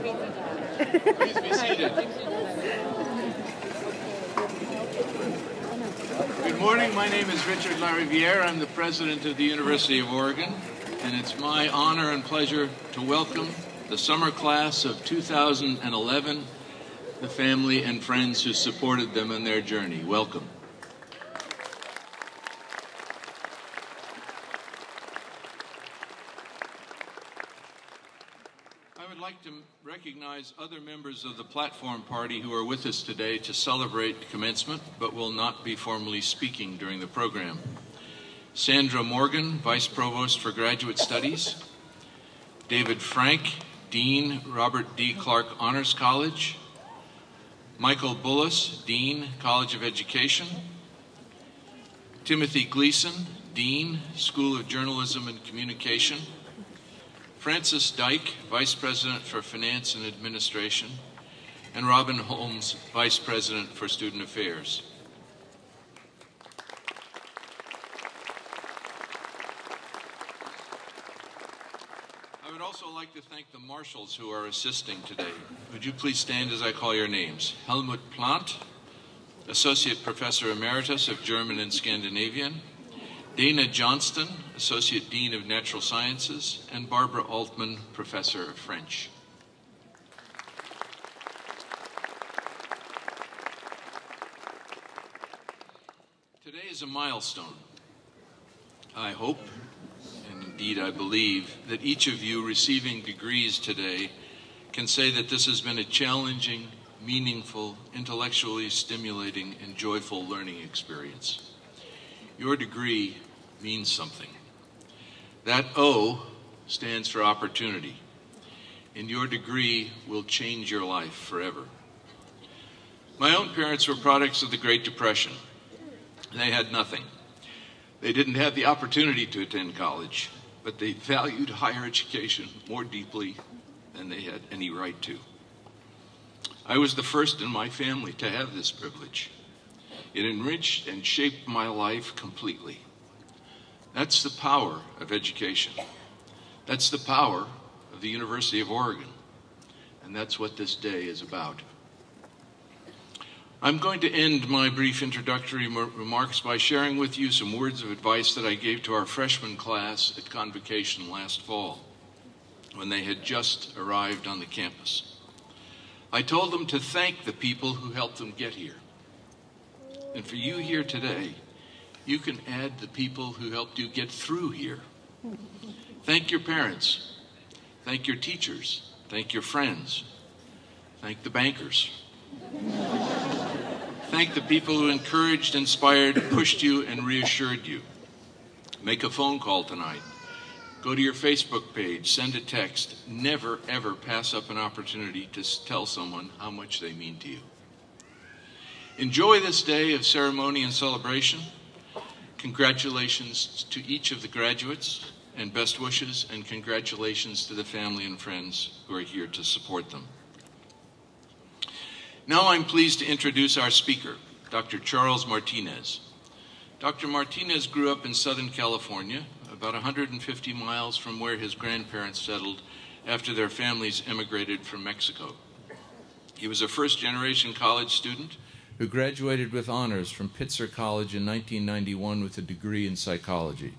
Please be seated. Good morning. My name is Richard Lariviere. I'm the president of the University of Oregon, and it's my honor and pleasure to welcome the summer class of 2011, the family and friends who supported them in their journey. Welcome. I would like to recognize other members of the platform party who are with us today to celebrate commencement, but will not be formally speaking during the program. Sandra Morgan, Vice Provost for Graduate Studies. David Frank, Dean, Robert D. Clark Honors College. Michael Bullis, Dean, College of Education. Timothy Gleason, Dean, School of Journalism and Communication. Francis Dyke, Vice President for Finance and Administration, and Robin Holmes, Vice President for Student Affairs. I would also like to thank the marshals who are assisting today. Would you please stand as I call your names? Helmut Plant, Associate Professor Emeritus of German and Scandinavian, Dana Johnston, Associate Dean of Natural Sciences, and Barbara Altman, Professor of French. Today is a milestone. I hope, and indeed I believe, that each of you receiving degrees today can say that this has been a challenging, meaningful, intellectually stimulating, and joyful learning experience. Your degree means something. That O stands for opportunity, and your degree will change your life forever. My own parents were products of the Great Depression. They had nothing. They didn't have the opportunity to attend college, but they valued higher education more deeply than they had any right to. I was the first in my family to have this privilege. It enriched and shaped my life completely. That's the power of education. That's the power of the University of Oregon. And that's what this day is about. I'm going to end my brief introductory remarks by sharing with you some words of advice that I gave to our freshman class at convocation last fall, when they had just arrived on the campus. I told them to thank the people who helped them get here. And for you here today, you can add the people who helped you get through here. Thank your parents. Thank your teachers. Thank your friends. Thank the bankers. Thank the people who encouraged, inspired, pushed you, and reassured you. Make a phone call tonight. Go to your Facebook page. Send a text. Never, ever pass up an opportunity to tell someone how much they mean to you. Enjoy this day of ceremony and celebration. Congratulations to each of the graduates, and best wishes and congratulations to the family and friends who are here to support them. Now I'm pleased to introduce our speaker, Dr. Charles Martinez. Dr. Martinez grew up in Southern California, about 150 miles from where his grandparents settled after their families emigrated from Mexico. He was a first-generation college student who graduated with honors from Pitzer College in 1991 with a degree in psychology.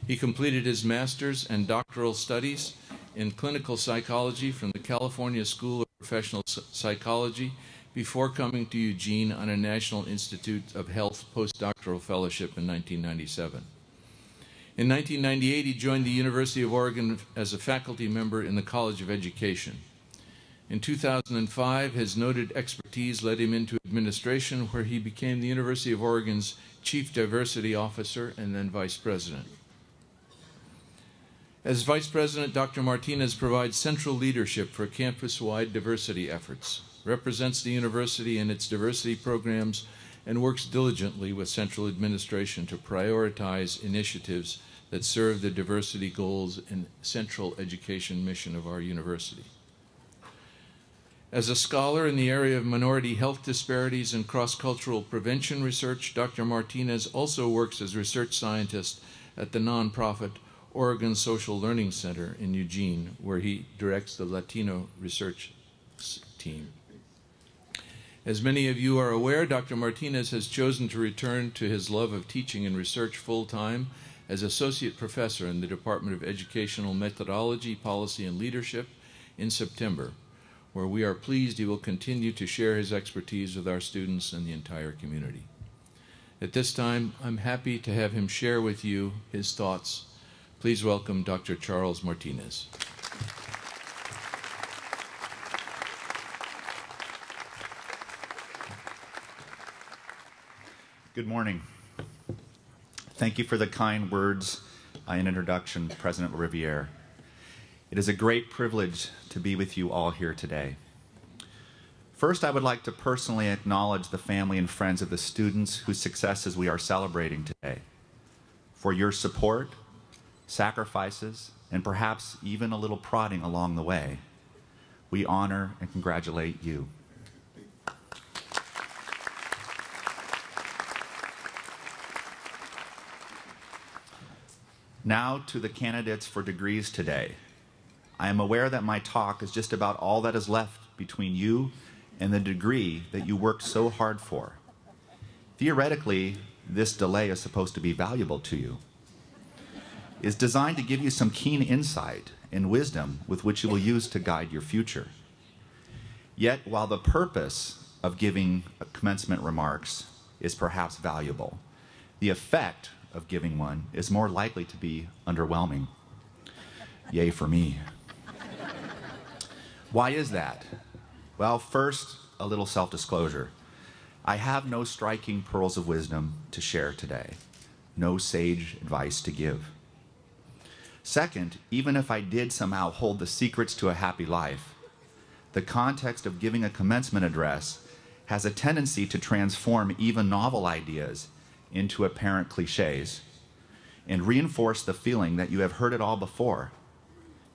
He completed his master's and doctoral studies in clinical psychology from the California School of Professional Psychology before coming to Eugene on a National Institute of Health postdoctoral fellowship in 1997. In 1998, he joined the University of Oregon as a faculty member in the College of Education. In 2005, his noted expertise led him into administration, where he became the University of Oregon's Chief Diversity Officer and then Vice President. As Vice President, Dr. Martinez provides central leadership for campus-wide diversity efforts, represents the university in its diversity programs, and works diligently with central administration to prioritize initiatives that serve the diversity goals and central education mission of our university. As a scholar in the area of minority health disparities and cross-cultural prevention research, Dr. Martinez also works as research scientist at the nonprofit Oregon Social Learning Center in Eugene, where he directs the Latino research team. As many of you are aware, Dr. Martinez has chosen to return to his love of teaching and research full-time as Associate Professor in the Department of Educational Methodology, Policy, and Leadership in September, where we are pleased he will continue to share his expertise with our students and the entire community. At this time, I'm happy to have him share with you his thoughts. Please welcome Dr. Charles Martinez. Good morning. Thank you for the kind words in introduction, President Lariviere. It is a great privilege to be with you all here today. First, I would like to personally acknowledge the family and friends of the students whose successes we are celebrating today, for your support, sacrifices, and perhaps even a little prodding along the way. We honor and congratulate you. Now to the candidates for degrees today. I am aware that my talk is just about all that is left between you and the degree that you worked so hard for. Theoretically, this delay is supposed to be valuable to you. It's designed to give you some keen insight and wisdom with which you will use to guide your future. Yet, while the purpose of giving commencement remarks is perhaps valuable, the effect of giving one is more likely to be underwhelming. Yay for me. Why is that? Well, first, a little self-disclosure. I have no striking pearls of wisdom to share today, no sage advice to give. Second, even if I did somehow hold the secrets to a happy life, the context of giving a commencement address has a tendency to transform even novel ideas into apparent cliches and reinforce the feeling that you have heard it all before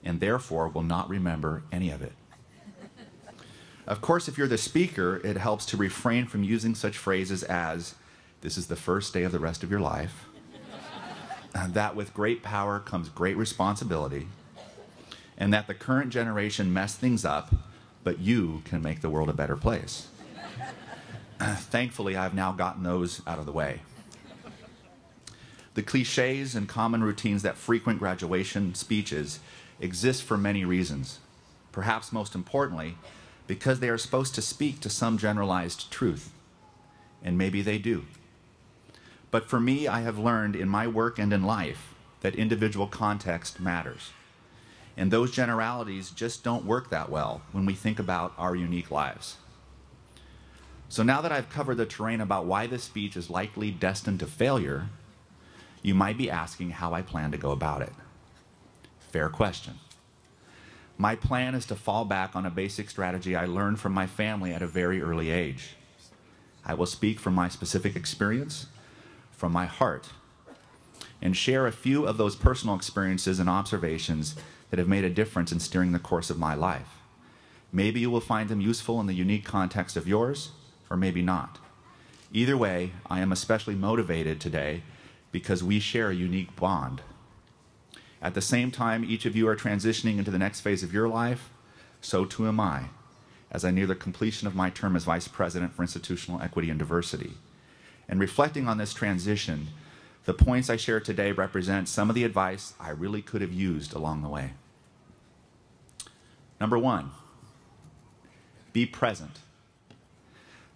and therefore will not remember any of it. Of course, if you're the speaker, it helps to refrain from using such phrases as, "This is the first day of the rest of your life," that with great power comes great responsibility, and that the current generation messed things up, but you can make the world a better place. Thankfully, I've now gotten those out of the way. The cliches and common routines that frequent graduation speeches exist for many reasons. Perhaps most importantly, because they are supposed to speak to some generalized truth. And maybe they do. But for me, I have learned in my work and in life that individual context matters. And those generalities just don't work that well when we think about our unique lives. So now that I've covered the terrain about why this speech is likely destined to failure, you might be asking how I plan to go about it. Fair question. My plan is to fall back on a basic strategy I learned from my family at a very early age. I will speak from my specific experience, from my heart, and share a few of those personal experiences and observations that have made a difference in steering the course of my life. Maybe you will find them useful in the unique context of yours, or maybe not. Either way, I am especially motivated today because we share a unique bond. At the same time each of you are transitioning into the next phase of your life, so too am I, as I near the completion of my term as Vice President for Institutional Equity and Diversity. And reflecting on this transition, the points I share today represent some of the advice I really could have used along the way. Number one, be present.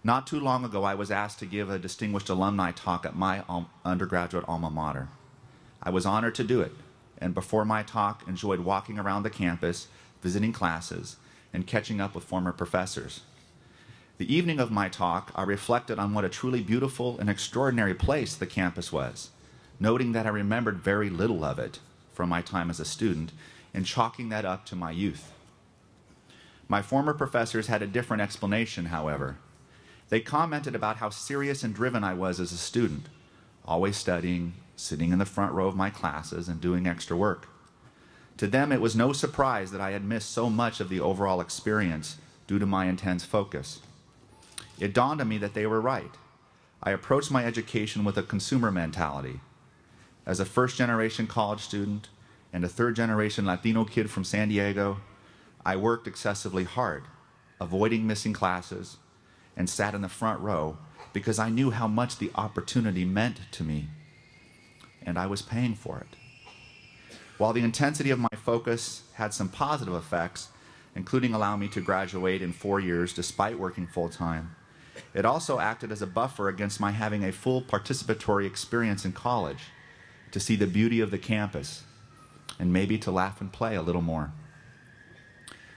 Not too long ago, I was asked to give a distinguished alumni talk at my undergraduate alma mater. I was honored to do it, and before my talk, enjoyed walking around the campus, visiting classes, and catching up with former professors. The evening of my talk, I reflected on what a truly beautiful and extraordinary place the campus was, noting that I remembered very little of it from my time as a student, and chalking that up to my youth. My former professors had a different explanation, however. They commented about how serious and driven I was as a student, always studying, sitting in the front row of my classes, and doing extra work. To them, it was no surprise that I had missed so much of the overall experience due to my intense focus. It dawned on me that they were right. I approached my education with a consumer mentality. As a first-generation college student, and a third-generation Latino kid from San Diego, I worked excessively hard, avoiding missing classes, and sat in the front row because I knew how much the opportunity meant to me, and I was paying for it. While the intensity of my focus had some positive effects, including allowing me to graduate in 4 years despite working full-time, it also acted as a buffer against my having a full participatory experience in college, to see the beauty of the campus, and maybe to laugh and play a little more.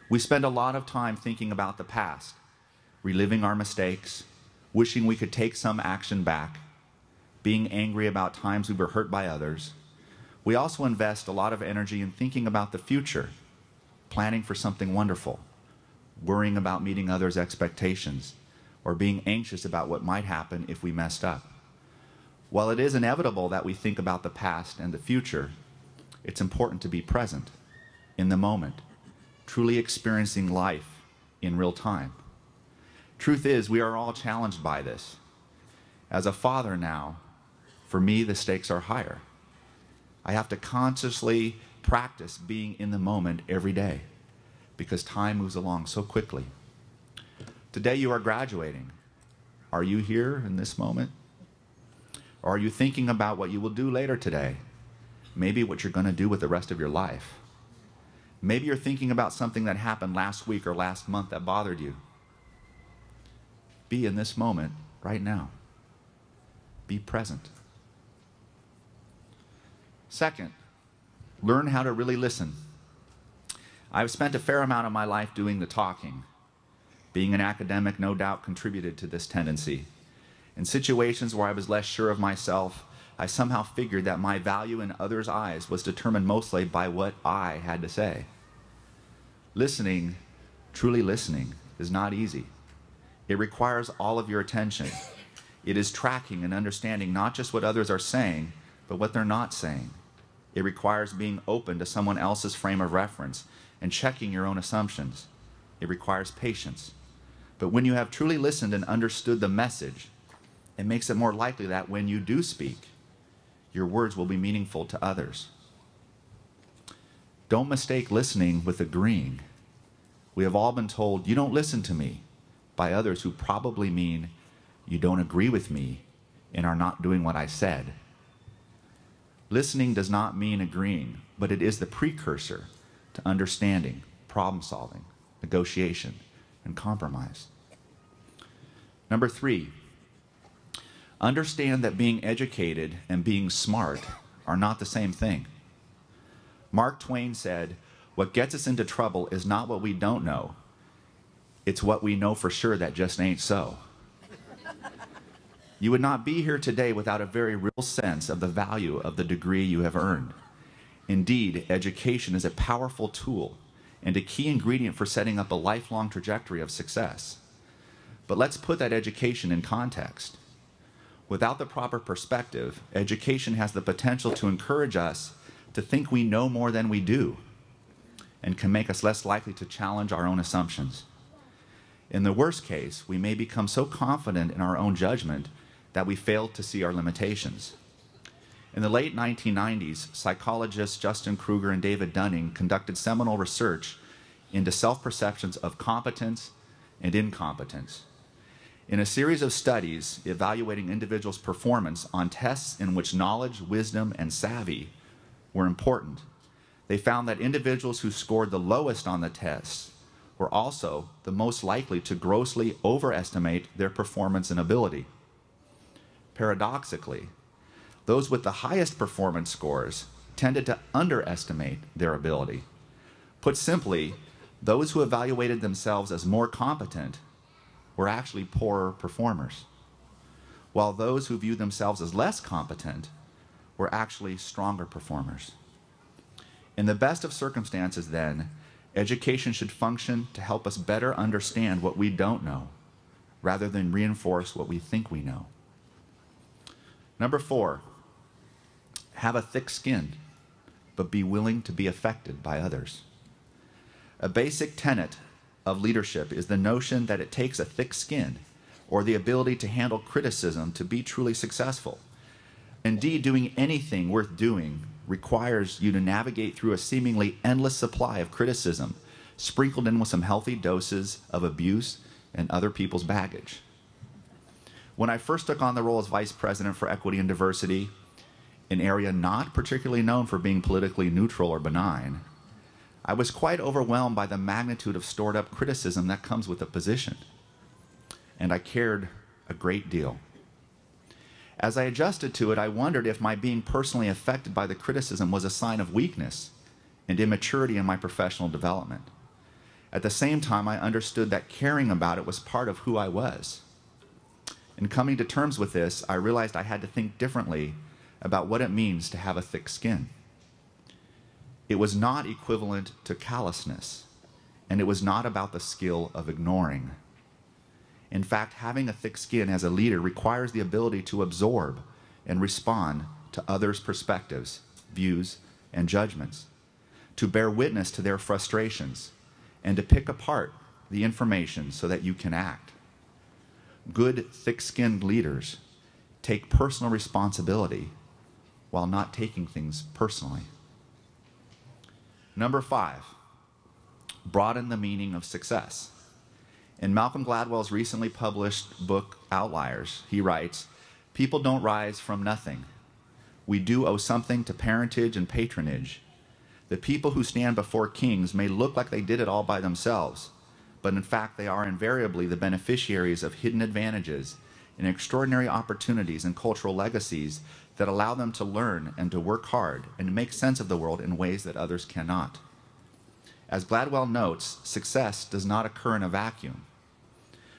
We spend a lot of time thinking about the past, reliving our mistakes, wishing we could take some action back, being angry about times we were hurt by others. We also invest a lot of energy in thinking about the future, planning for something wonderful, worrying about meeting others' expectations, or being anxious about what might happen if we messed up. While it is inevitable that we think about the past and the future, it's important to be present, in the moment, truly experiencing life in real time. Truth is, we are all challenged by this. As a father now, for me, the stakes are higher. I have to consciously practice being in the moment every day because time moves along so quickly. Today you are graduating. Are you here in this moment? Or are you thinking about what you will do later today? Maybe what you're going to do with the rest of your life. Maybe you're thinking about something that happened last week or last month that bothered you. Be in this moment right now. Be present. Second, learn how to really listen. I've spent a fair amount of my life doing the talking. Being an academic no doubt contributed to this tendency. In situations where I was less sure of myself, I somehow figured that my value in others' eyes was determined mostly by what I had to say. Listening, truly listening, is not easy. It requires all of your attention. It is tracking and understanding not just what others are saying, but what they're not saying. It requires being open to someone else's frame of reference and checking your own assumptions. It requires patience. But when you have truly listened and understood the message, it makes it more likely that when you do speak, your words will be meaningful to others. Don't mistake listening with agreeing. We have all been told, "You don't listen to me," by others who probably mean, "You don't agree with me and are not doing what I said." Listening does not mean agreeing, but it is the precursor to understanding, problem solving, negotiation, and compromise. Number 3, understand that being educated and being smart are not the same thing. Mark Twain said, "What gets us into trouble is not what we don't know. It's what we know for sure that just ain't so." You would not be here today without a very real sense of the value of the degree you have earned. Indeed, education is a powerful tool and a key ingredient for setting up a lifelong trajectory of success. But let's put that education in context. Without the proper perspective, education has the potential to encourage us to think we know more than we do and can make us less likely to challenge our own assumptions. In the worst case, we may become so confident in our own judgment that we fail to see our limitations. In the late 1990s, psychologists Justin Kruger and David Dunning conducted seminal research into self-perceptions of competence and incompetence. In a series of studies evaluating individuals' performance on tests in which knowledge, wisdom, and savvy were important, they found that individuals who scored the lowest on the tests were also the most likely to grossly overestimate their performance and ability. Paradoxically, those with the highest performance scores tended to underestimate their ability. Put simply, those who evaluated themselves as more competent were actually poorer performers, while those who viewed themselves as less competent were actually stronger performers. In the best of circumstances, then, education should function to help us better understand what we don't know, rather than reinforce what we think we know. Number 4, have a thick skin, but be willing to be affected by others. A basic tenet of leadership is the notion that it takes a thick skin, or the ability to handle criticism, to be truly successful. Indeed, doing anything worth doing requires you to navigate through a seemingly endless supply of criticism, sprinkled in with some healthy doses of abuse and other people's baggage. When I first took on the role as Vice President for Equity and Diversity, an area not particularly known for being politically neutral or benign, I was quite overwhelmed by the magnitude of stored-up criticism that comes with the position, and I cared a great deal. As I adjusted to it, I wondered if my being personally affected by the criticism was a sign of weakness and immaturity in my professional development. At the same time, I understood that caring about it was part of who I was. In coming to terms with this, I realized I had to think differently about what it means to have a thick skin. It was not equivalent to callousness, and it was not about the skill of ignoring. In fact, having a thick skin as a leader requires the ability to absorb and respond to others' perspectives, views, and judgments, to bear witness to their frustrations, and to pick apart the information so that you can act. Good, thick-skinned leaders take personal responsibility while not taking things personally. Number 5, broaden the meaning of success. In Malcolm Gladwell's recently published book, Outliers, he writes, "People don't rise from nothing. We do owe something to parentage and patronage. The people who stand before kings may look like they did it all by themselves, but in fact they are invariably the beneficiaries of hidden advantages and extraordinary opportunities and cultural legacies that allow them to learn and to work hard and to make sense of the world in ways that others cannot." As Gladwell notes, success does not occur in a vacuum.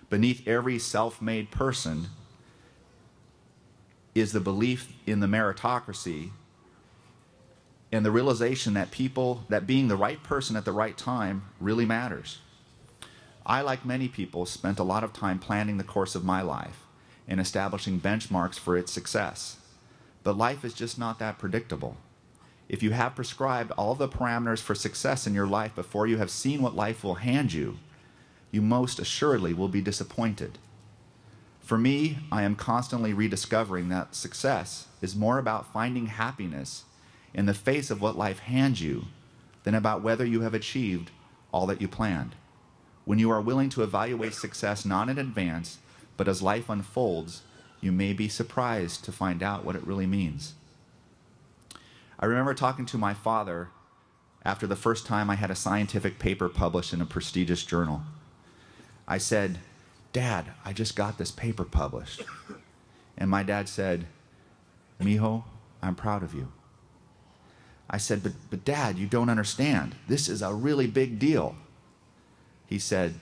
Beneath every self-made person is the belief in the meritocracy and the realization that being the right person at the right time really matters. I, like many people, spent a lot of time planning the course of my life and establishing benchmarks for its success. But life is just not that predictable. If you have prescribed all the parameters for success in your life before you have seen what life will hand you, you most assuredly will be disappointed. For me, I am constantly rediscovering that success is more about finding happiness in the face of what life hands you than about whether you have achieved all that you planned. When you are willing to evaluate success not in advance, but as life unfolds, you may be surprised to find out what it really means. I remember talking to my father after the first time I had a scientific paper published in a prestigious journal. I said, "Dad, I just got this paper published." And my dad said, "Mijo, I'm proud of you." I said, but Dad, you don't understand. This is a really big deal." He said,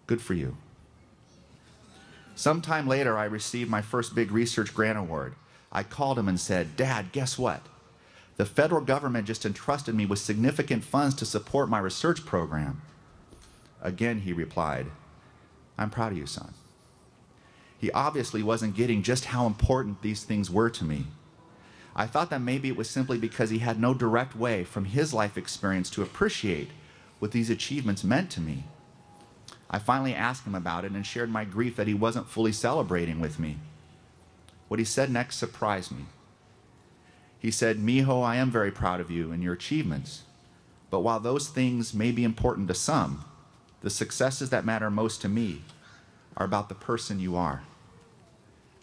"Good for you." Sometime later, I received my first big research grant award. I called him and said, "Dad, guess what? The federal government just entrusted me with significant funds to support my research program." Again, he replied, "I'm proud of you, son." He obviously wasn't getting just how important these things were to me. I thought that maybe it was simply because he had no direct way from his life experience to appreciate what these achievements meant to me. I finally asked him about it and shared my grief that he wasn't fully celebrating with me. What he said next surprised me. He said, "Mijo, I am very proud of you and your achievements, but while those things may be important to some, the successes that matter most to me are about the person you are,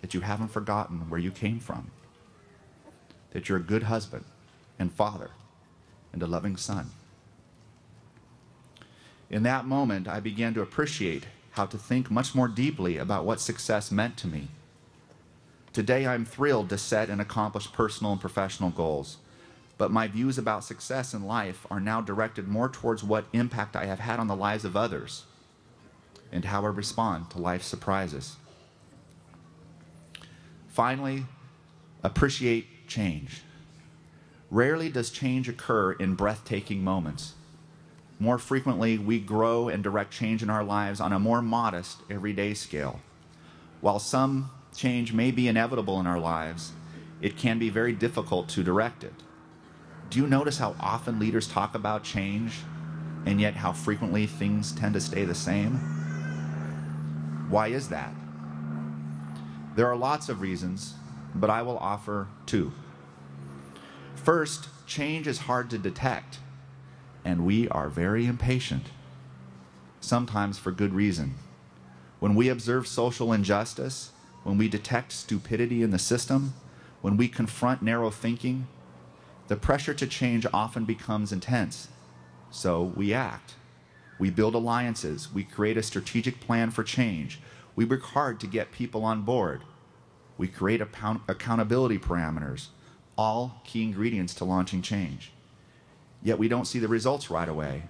that you haven't forgotten where you came from, that you're a good husband and father and a loving son." In that moment, I began to appreciate how to think much more deeply about what success meant to me. Today, I'm thrilled to set and accomplish personal and professional goals, but my views about success in life are now directed more towards what impact I have had on the lives of others and how I respond to life's surprises. Finally, appreciate change. Rarely does change occur in breathtaking moments. More frequently, we grow and direct change in our lives on a more modest, everyday scale. While some change may be inevitable in our lives, it can be very difficult to direct it. Do you notice how often leaders talk about change, and yet how frequently things tend to stay the same? Why is that? There are lots of reasons, but I will offer 2. First, change is hard to detect, and we are very impatient, sometimes for good reason. When we observe social injustice, when we detect stupidity in the system, when we confront narrow thinking, the pressure to change often becomes intense. So we act. We build alliances. We create a strategic plan for change. We work hard to get people on board. We create accountability parameters, all key ingredients to launching change. Yet we don't see the results right away.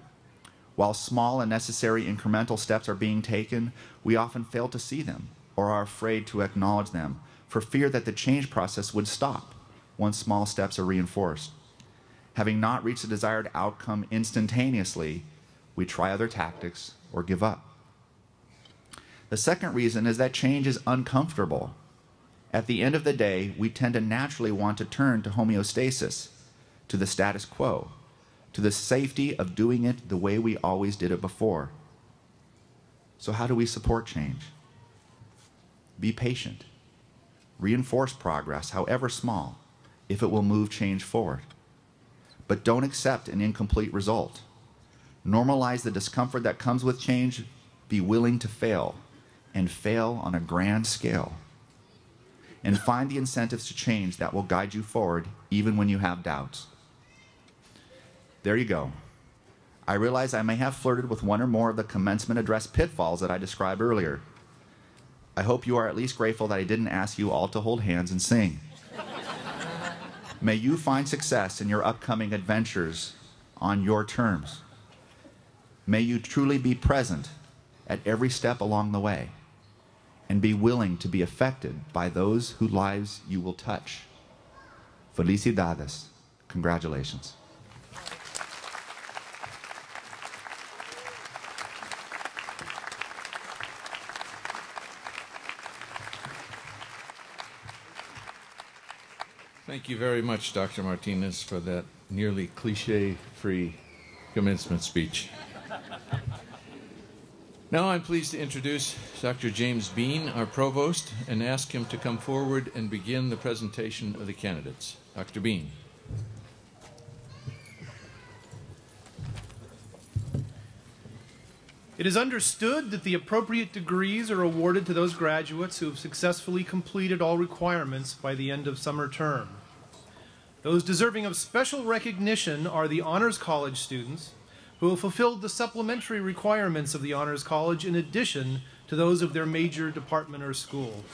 While small and necessary incremental steps are being taken, we often fail to see them or are afraid to acknowledge them for fear that the change process would stop once small steps are reinforced. Having not reached the desired outcome instantaneously, we try other tactics or give up. The second reason is that change is uncomfortable. At the end of the day, we tend to naturally want to turn to homeostasis, to the status quo, to the safety of doing it the way we always did it before. So how do we support change? Be patient. Reinforce progress, however small, if it will move change forward. But don't accept an incomplete result. Normalize the discomfort that comes with change. Be willing to fail, and fail on a grand scale. And find the incentives to change that will guide you forward even when you have doubts. There you go. I realize I may have flirted with one or more of the commencement address pitfalls that I described earlier. I hope you are at least grateful that I didn't ask you all to hold hands and sing. May you find success in your upcoming adventures on your terms. May you truly be present at every step along the way and be willing to be affected by those whose lives you will touch. Felicidades. Congratulations. Thank you very much, Dr. Martinez, for that nearly cliche-free commencement speech. Now I'm pleased to introduce Dr. James Bean, our provost, and ask him to come forward and begin the presentation of the candidates. Dr. Bean. It is understood that the appropriate degrees are awarded to those graduates who have successfully completed all requirements by the end of summer term. Those deserving of special recognition are the Honors College students who have fulfilled the supplementary requirements of the Honors College in addition to those of their major department or school,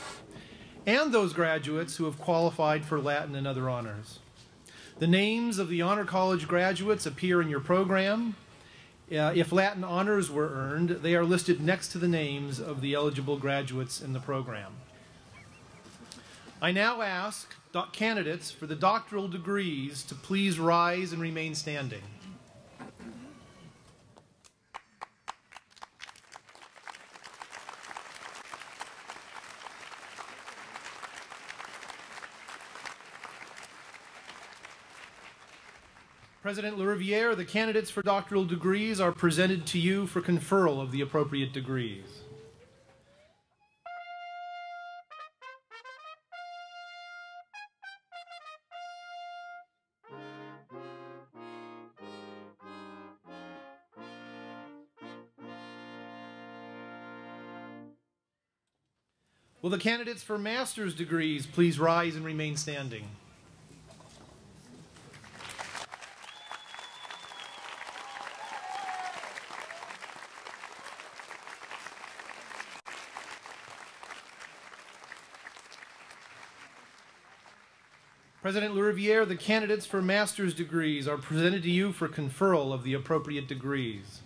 and those graduates who have qualified for Latin and other honors. The names of the Honor College graduates appear in your program. If Latin honors were earned, they are listed next to the names of the eligible graduates in the program. I now ask candidates for the doctoral degrees to please rise and remain standing. President Lariviere, the candidates for doctoral degrees are presented to you for conferral of the appropriate degrees. Will the candidates for master's degrees please rise and remain standing? President Lariviere, the candidates for master's degrees are presented to you for conferral of the appropriate degrees.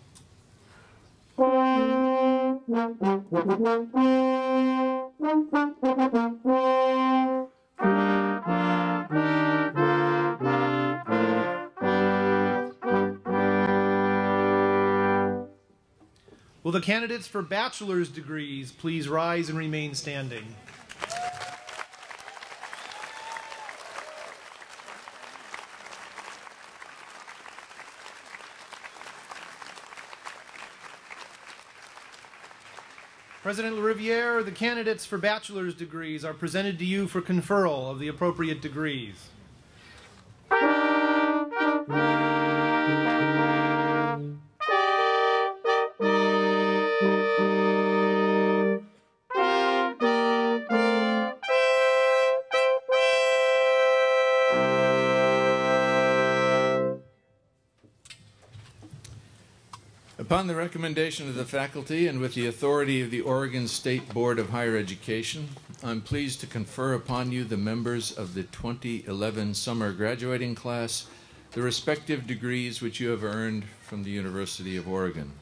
Will the candidates for bachelor's degrees please rise and remain standing? President Lariviere, the candidates for bachelor's degrees are presented to you for conferral of the appropriate degrees. Upon the recommendation of the faculty and with the authority of the Oregon State Board of Higher Education, I'm pleased to confer upon you, the members of the 2011 summer graduating class, the respective degrees which you have earned from the University of Oregon.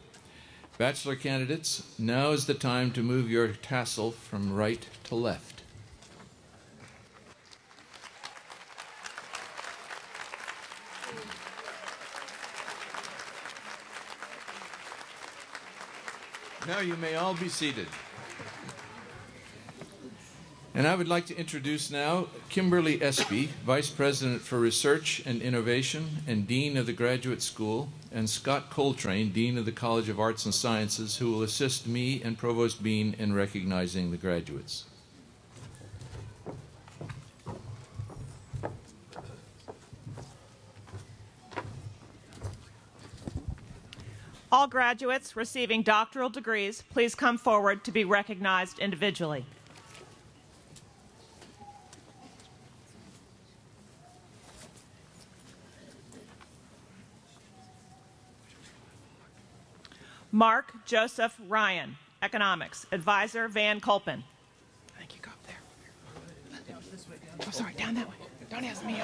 Bachelor candidates, now is the time to move your tassel from right to left. Now you may all be seated. And I would like to introduce now Kimberly Espy, Vice President for Research and Innovation and Dean of the Graduate School, and Scott Coltrane, Dean of the College of Arts and Sciences, who will assist me and Provost Bean in recognizing the graduates. All graduates receiving doctoral degrees, please come forward to be recognized individually. Mark Joseph Ryan, Economics, Advisor Van Kulpen. I think you go up there. Oh, sorry, down that way. Don't ask me.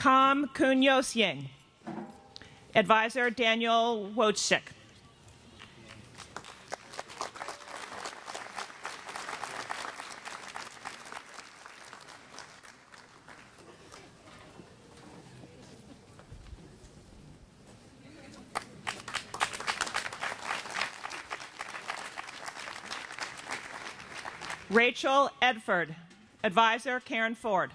Kam Kunyosying, Advisor Daniel Wojcik. Rachel Edford, Advisor Karen Ford.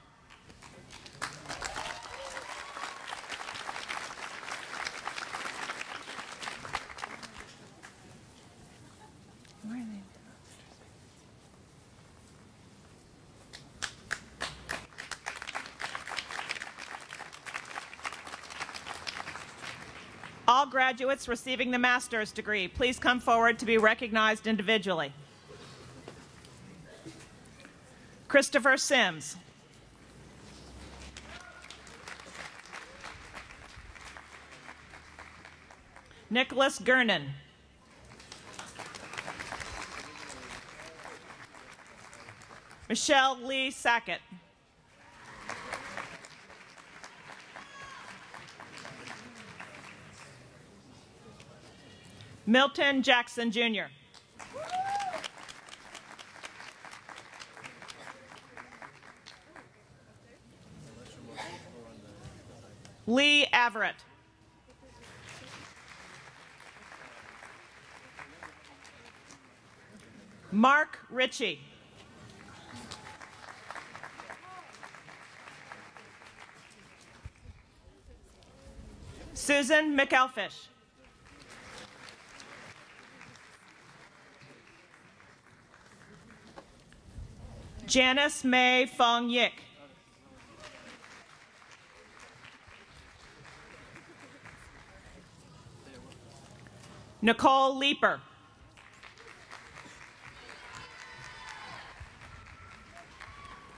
All graduates receiving the master's degree, please come forward to be recognized individually. Christopher Sims. Nicholas Gernon. Michelle Lee Sackett. Milton Jackson, Jr. Lee Everett. Mark Ritchie. Susan McElfish. Janice May Fong Yik. Nicole Leeper.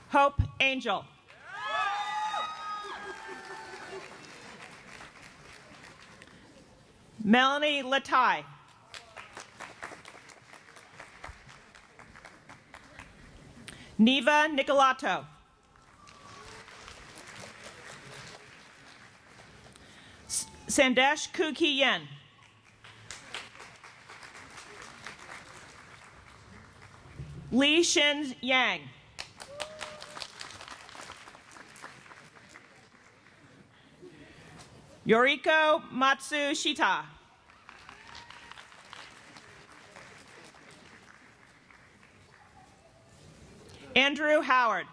Hope Angel. Melanie Latai. Neva Nicolato. Sandesh Kuki Yen. Li Shin Yang. Yoriko Matsushita. Andrew Howard.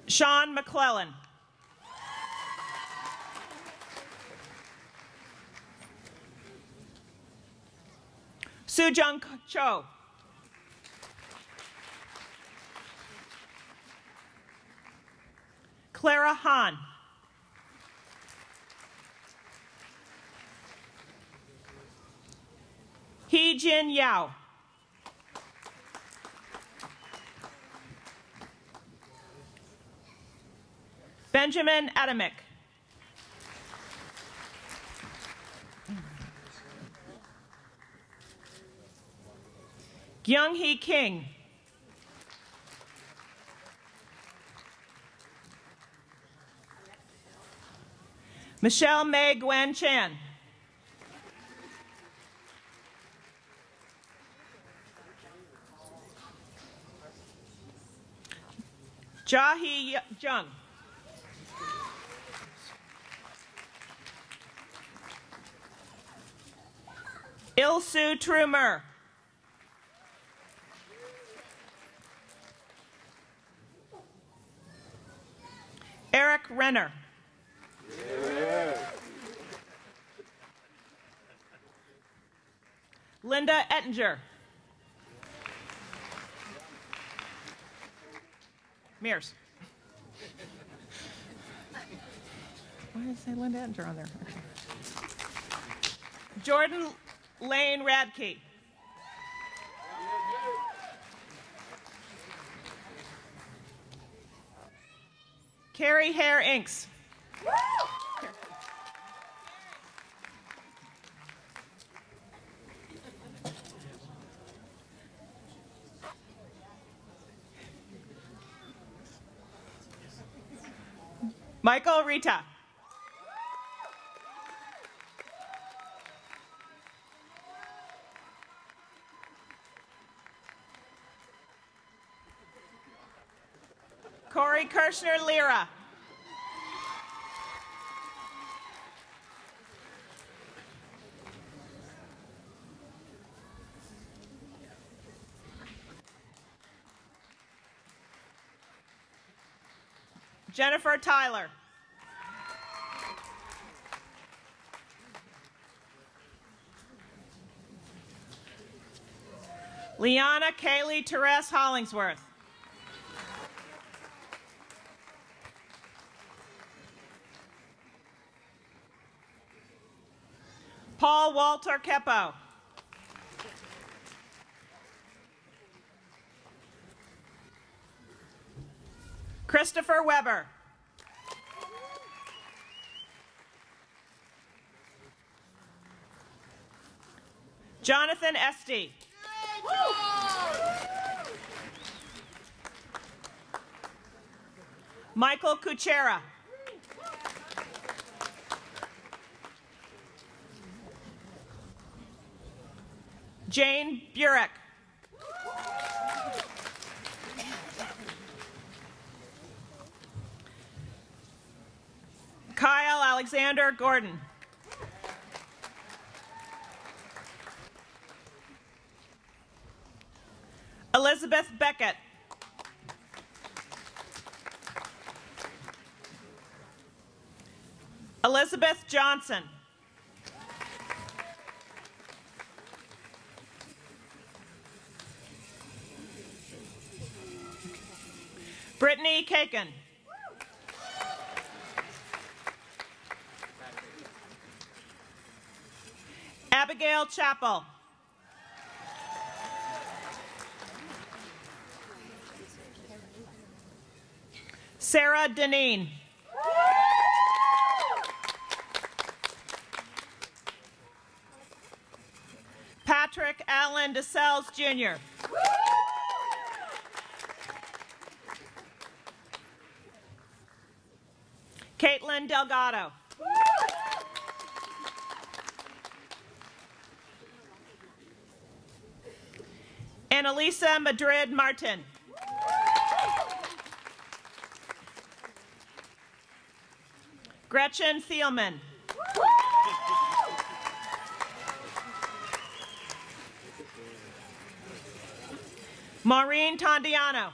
Sean McClellan. Sujung Cho. Clara Han. Hee Jin Yao. Benjamin Adamick. Kyung Hee King. Michelle May Gwen Chan. Jahi Jung. Ilsu Trumer. Eric Renner. Linda Ettinger. Mears. Why did it say Linda Ettinger on there? Okay. Jordan Lane Radke. Carrie Hare Inks. Michael Rita. Corey Kirshner Lira. Jennifer Tyler. Liana Kaylee Therese Hollingsworth. Paul Walter Keppo. Christopher Weber. Jonathan Esty. Michael Kuchera. Jane Burek. Kyle Alexander Gordon. Elizabeth Beckett. Elizabeth Johnson. Brittany Kaken. Abigail Chappell. Sarah Deneen. Patrick Allen DeSales Jr. Caitlin Delgado. Annalisa Madrid Martin. Gretchen Thielman. Maureen Tondiano.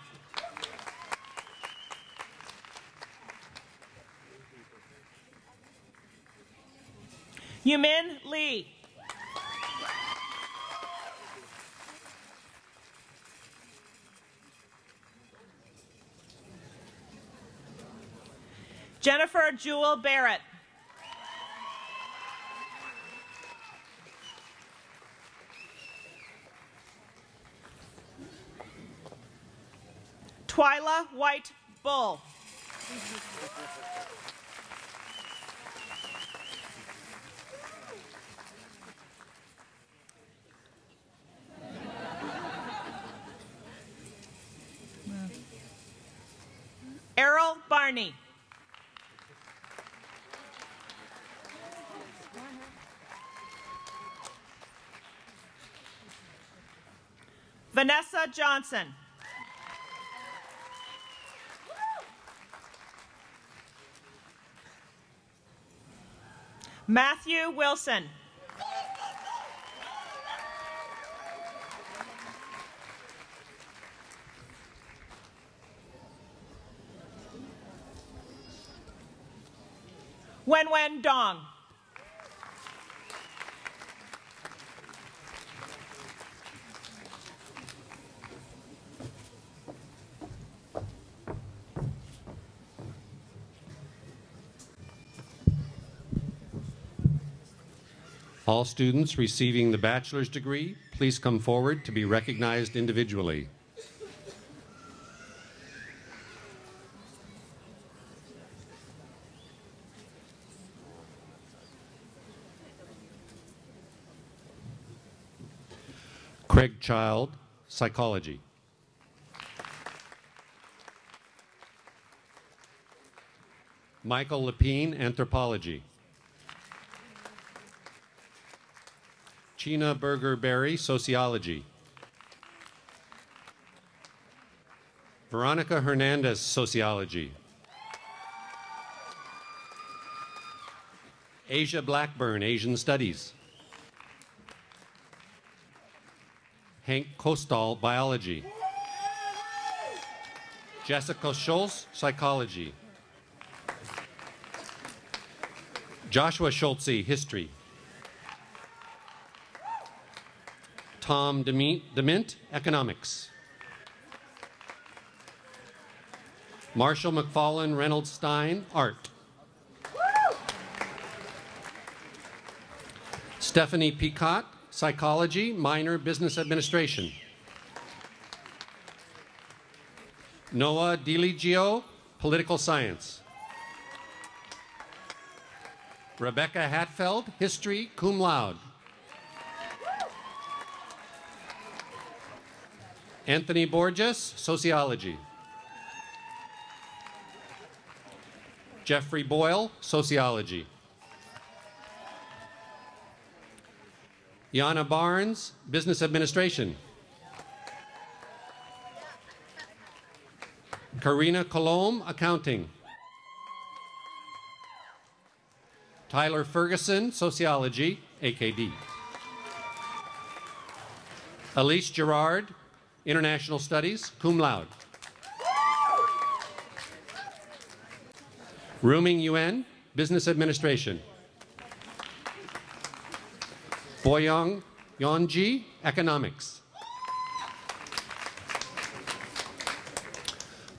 Yumin Lee. Jennifer Jewel Barrett. Twyla White Bull. Errol Barney. Vanessa Johnson. Matthew Wilson. Wenwen Dong. All students receiving the bachelor's degree, please come forward to be recognized individually. Craig Child, Psychology. Michael Lepine, Anthropology. Chena Berger-Berry, Sociology. Veronica Hernandez, Sociology. Asia Blackburn, Asian Studies. Hank Kostal, Biology. Jessica Schultz, Psychology. Joshua Schultze, History. Tom DeMint, Economics. Marshall McFarlane Reynolds Stein, Art. Stephanie Peacock, Psychology, minor Business Administration. Noah DiLigio, Political Science. Rebecca Hatfeld, History, cum laude. Anthony Borges, Sociology. Jeffrey Boyle, Sociology. Yana Barnes, Business Administration. Karina Colomb, Accounting. Tyler Ferguson, Sociology, AKD. Elise Gerard, International Studies, cum laude. Ruming Yuen, Business Administration. Boyoung Yeonji, Economics.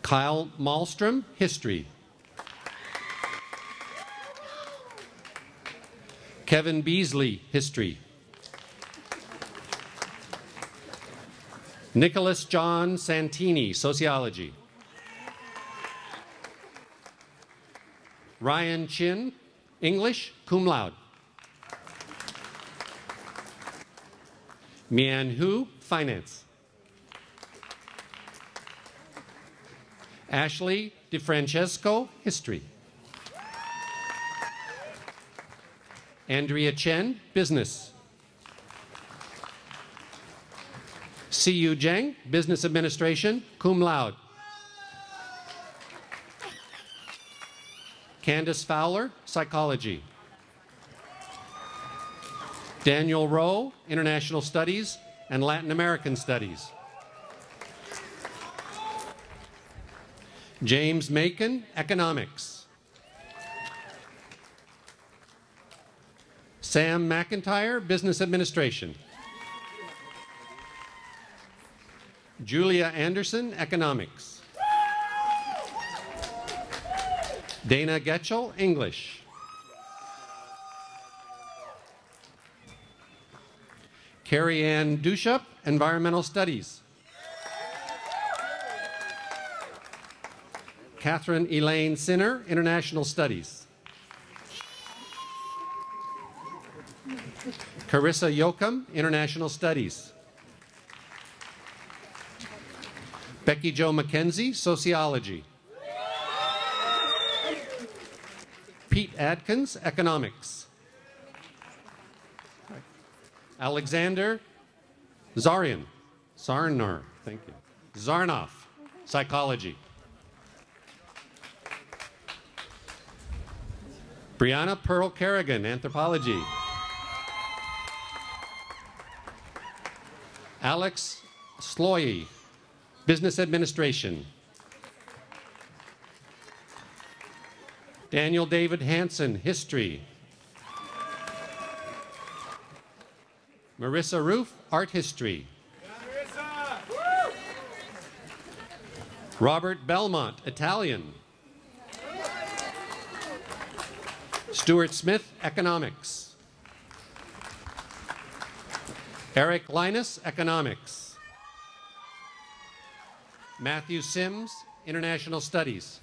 Kyle Malmstrom, History. Kevin Beasley, History. Nicholas John Santini, Sociology. Ryan Chin, English, cum laude. Mian Hu, Finance. Ashley DeFrancesco, History. Andrea Chen, Business. Siyu Zheng, Business Administration, cum laude. Candace Fowler, Psychology. Daniel Rowe, International Studies and Latin American Studies. James Macon, Economics. Sam McIntyre, Business Administration. Julia Anderson, Economics. Dana Getchell, English. Carrie Ann Dushup, Environmental Studies. Catherine Elaine Sinner, International Studies. Carissa Yoakum, International Studies. Becky Jo McKenzie, Sociology. Pete Adkins, Economics. Alexander Zarnoff, thank you. Zarnoff, Psychology. Brianna Pearl Kerrigan, Anthropology. Alex Sloy, Business Administration. Daniel David Hansen, History. Marissa Roof, Art History. Robert Belmont, Italian. Stuart Smith, Economics. Eric Linus, Economics. Matthew Sims, International Studies.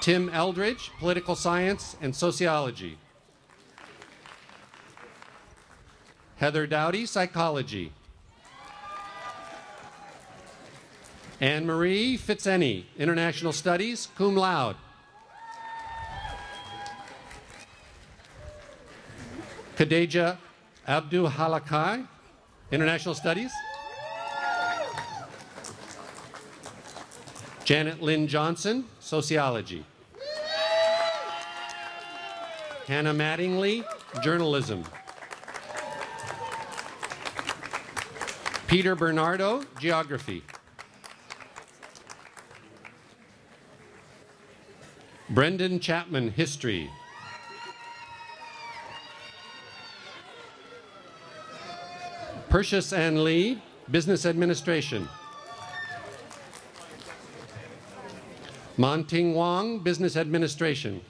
Tim Eldridge, Political Science and Sociology. Heather Dowdy, Psychology. Anne-Marie Fitzenny, International Studies, cum laude. Khadija Abdul Halakai, International Studies. Janet Lynn Johnson, Sociology. Hannah Mattingly, Journalism. Peter Bernardo, Geography. Brendan Chapman, History. Perseus Ann Lee, Business Administration. Monting Wong, Business Administration.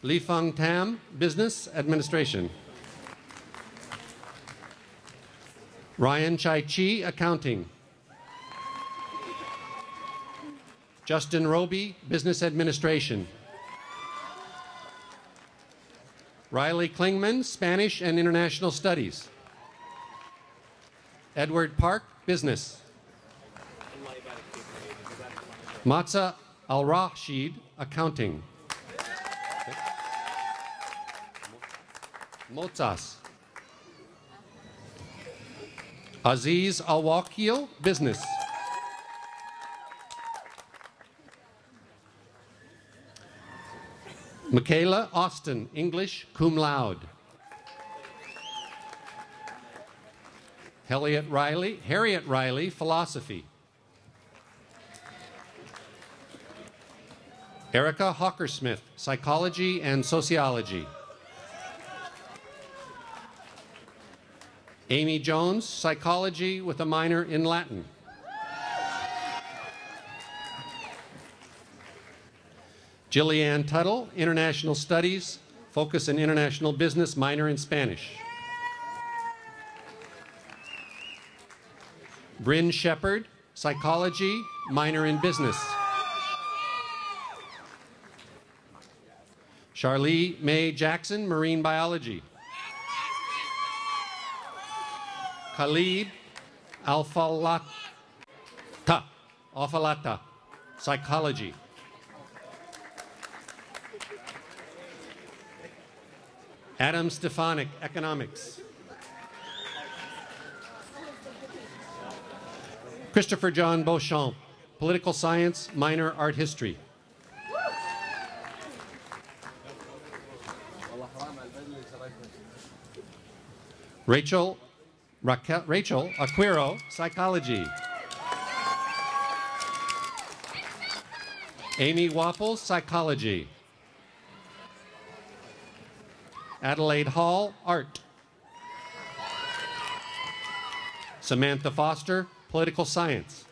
Li Feng Tam, Business Administration. Ryan Chai Chi, Accounting. Justin Roby, Business Administration. Riley Klingman, Spanish and International Studies. Edward Park, Business. Matza Al-Rashid, Accounting. Mozas. Aziz Al-Wakil, Business. Michaela Austin, English, cum laude. Harriet Riley, Philosophy. Erica Hawkersmith, Psychology and Sociology. Amy Jones, Psychology with a minor in Latin. Jillianne Tuttle, International Studies, focus in International Business, minor in Spanish. Bryn Shepard, Psychology, minor in Business. Charlie Mae Jackson, Marine Biology. Khalid Alfalata, Psychology. Adam Stefanik, Economics. Christopher John Beauchamp, Political Science, minor Art History. Rachel Aquiro, Psychology. Amy Wapples, Psychology. Adelaide Hall, Art. Samantha Foster, Political Science.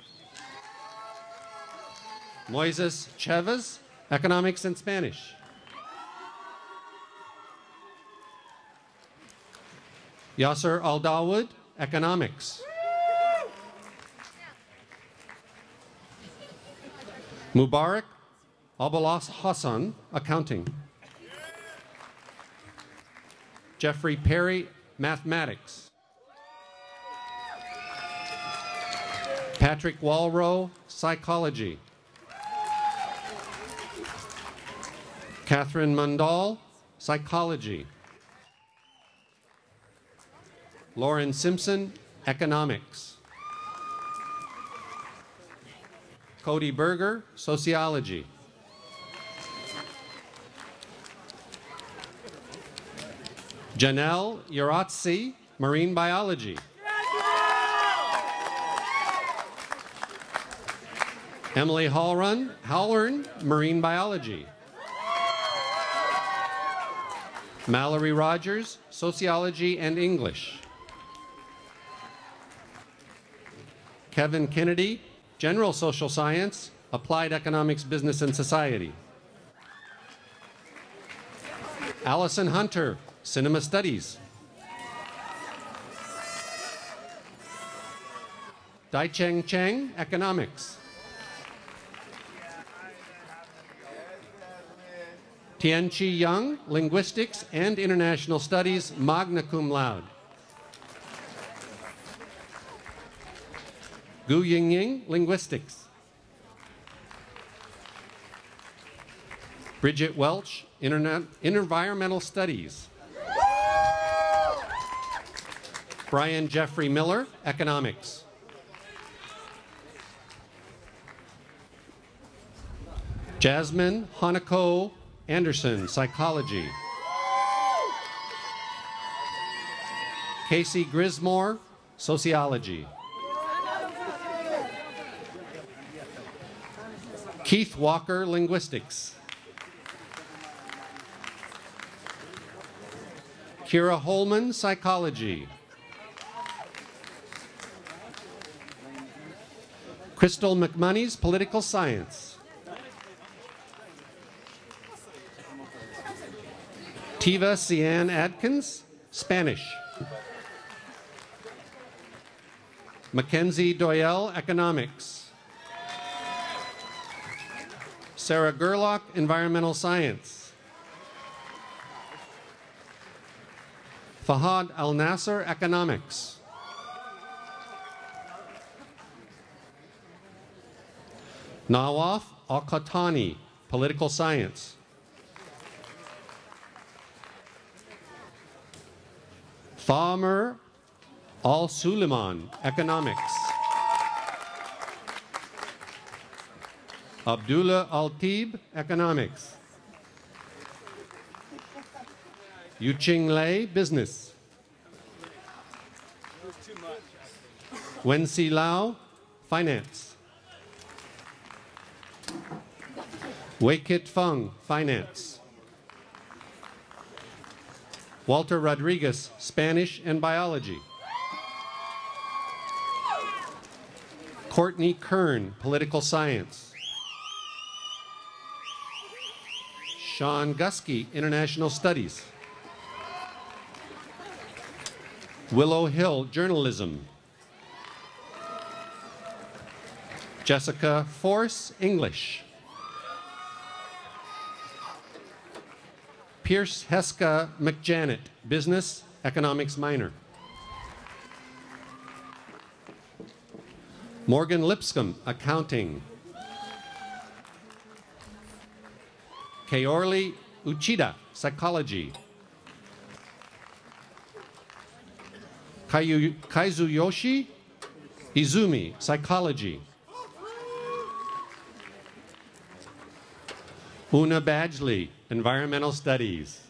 Moises Chavez, Economics and Spanish. Yasser Al-Dawood, Economics. Mubarak Abalas Hassan, Accounting. Jeffrey Perry, Mathematics. Patrick Walrow, Psychology. Catherine Mundall, Psychology. Lauren Simpson, Economics. Cody Berger, Sociology. Janelle Yaratsi, Marine Biology. Emily Hallern, Marine Biology. Mallory Rogers, Sociology and English. Kevin Kennedy, General Social Science, Applied Economics, Business and Society. Allison Hunter, Cinema Studies. Daicheng Cheng, Economics. Tianchi Young, Linguistics and International Studies, magna cum laude. Gu Yingying, Linguistics. Bridget Welch, Environmental Studies. Brian Jeffrey Miller, Economics. Jasmine Hanako Anderson, Psychology. Casey Grismore, Sociology. Keith Walker, Linguistics. Kira Holman, Psychology. Crystal McMoney's, Political Science. Tiva Cian Adkins, Spanish. Mackenzie Doyle, Economics. Sarah Gerlach, Environmental Science. Fahad Al Nasser, Economics. Nawaf Al-Qatani, Political Science. Thamer Al-Suleiman, Economics. Abdullah Al-Tib, Economics. Yuching Lei, Business. Wenxi Lau, Finance. Wei-Kit Feng, Finance. Walter Rodriguez, Spanish and Biology. Courtney Kern, Political Science. Sean Gusky, International Studies. Willow Hill, Journalism. Jessica Force, English. Pierce Heska McJanet, Business, Economics minor. Morgan Lipscomb, Accounting. Kaorli Uchida, Psychology. Kaizuyoshi Izumi, Psychology. Una Badgley, Environmental Studies.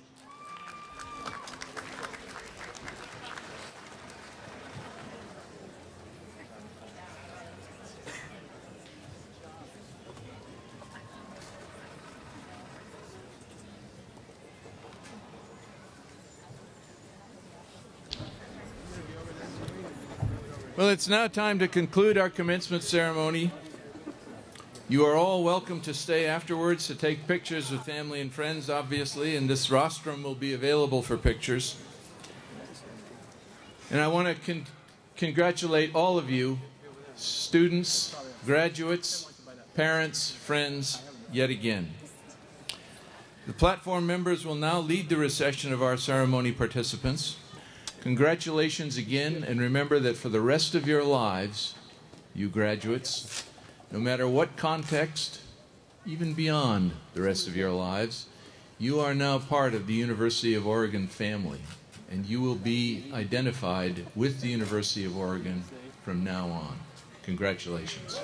Well, it's now time to conclude our commencement ceremony. You are all welcome to stay afterwards to take pictures with family and friends, obviously, and this rostrum will be available for pictures. And I want to congratulate all of you, students, graduates, parents, friends, yet again. The platform members will now lead the recession of our ceremony participants. Congratulations again, and remember that for the rest of your lives, you graduates, no matter what context, even beyond the rest of your lives, you are now part of the University of Oregon family, and you will be identified with the University of Oregon from now on. Congratulations.